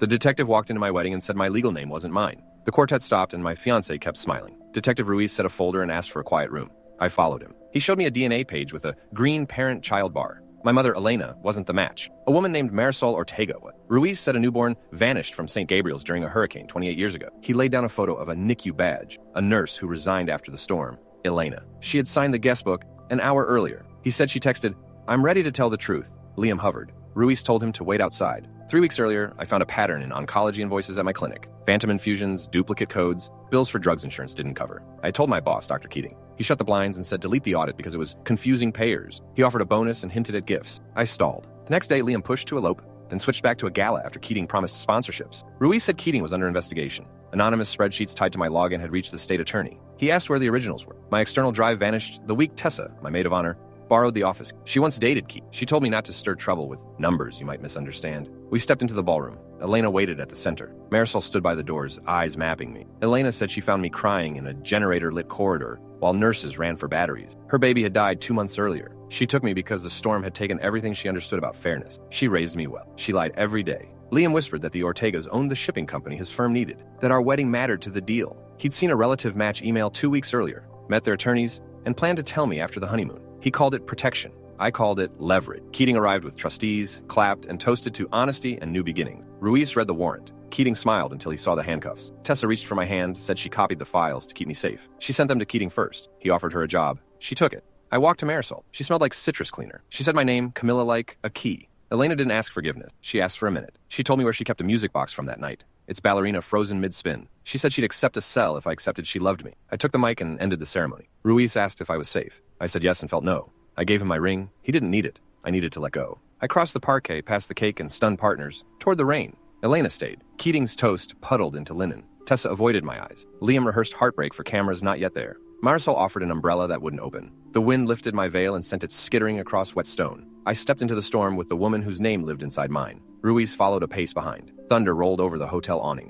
The detective walked into my wedding and said my legal name wasn't mine. The quartet stopped and my fiancé kept smiling. Detective Ruiz set a folder and asked for a quiet room. I followed him. He showed me a DNA page with a green parent-child bar. My mother, Elena, wasn't the match. A woman named Marisol Ortega was. Ruiz said a newborn vanished from St. Gabriel's during a hurricane 28 years ago. He laid down a photo of a NICU badge, a nurse who resigned after the storm, Elena. She had signed the guest book an hour earlier. He said she texted, "I'm ready to tell the truth." Liam hovered. Ruiz told him to wait outside. 3 weeks earlier, I found a pattern in oncology invoices at my clinic. Phantom infusions, duplicate codes, bills for drugs insurance didn't cover. I told my boss, Dr. Keating. He shut the blinds and said delete the audit because it was confusing payers. He offered a bonus and hinted at gifts. I stalled. The next day, Liam pushed to elope, then switched back to a gala after Keating promised sponsorships. Ruiz said Keating was under investigation. Anonymous spreadsheets tied to my login had reached the state attorney. He asked where the originals were. My external drive vanished the week Tessa, my maid of honor, borrowed the office. She once dated Keith. She told me not to stir trouble with numbers you might misunderstand. We stepped into the ballroom. Elena waited at the center. Marisol stood by the doors, eyes mapping me. Elena said she found me crying in a generator-lit corridor while nurses ran for batteries. Her baby had died 2 months earlier. She took me because the storm had taken everything she understood about fairness. She raised me well. She lied every day. Liam whispered that the Ortegas owned the shipping company his firm needed, that our wedding mattered to the deal. He'd seen a relative match email 2 weeks earlier, met their attorneys, and planned to tell me after the honeymoon. He called it protection. I called it leverage. Keating arrived with trustees, clapped, and toasted to honesty and new beginnings. Ruiz read the warrant. Keating smiled until he saw the handcuffs. Tessa reached for my hand, said she copied the files to keep me safe. She sent them to Keating first. He offered her a job. She took it. I walked to Marisol. She smelled like citrus cleaner. She said my name, Camilla, like a key. Elena didn't ask forgiveness. She asked for a minute. She told me where she kept a music box from that night. Its ballerina frozen mid-spin. She said she'd accept a cell if I accepted she loved me. I took the mic and ended the ceremony. Ruiz asked if I was safe. I said yes and felt no. I gave him my ring. He didn't need it. I needed to let go. I crossed the parquet, past the cake and stunned partners, toward the rain. Elena stayed. Keating's toast puddled into linen. Tessa avoided my eyes. Liam rehearsed heartbreak for cameras not yet there. Marisol offered an umbrella that wouldn't open. The wind lifted my veil and sent it skittering across wet stone. I stepped into the storm with the woman whose name lived inside mine. Ruiz followed a pace behind. Thunder rolled over the hotel awnings.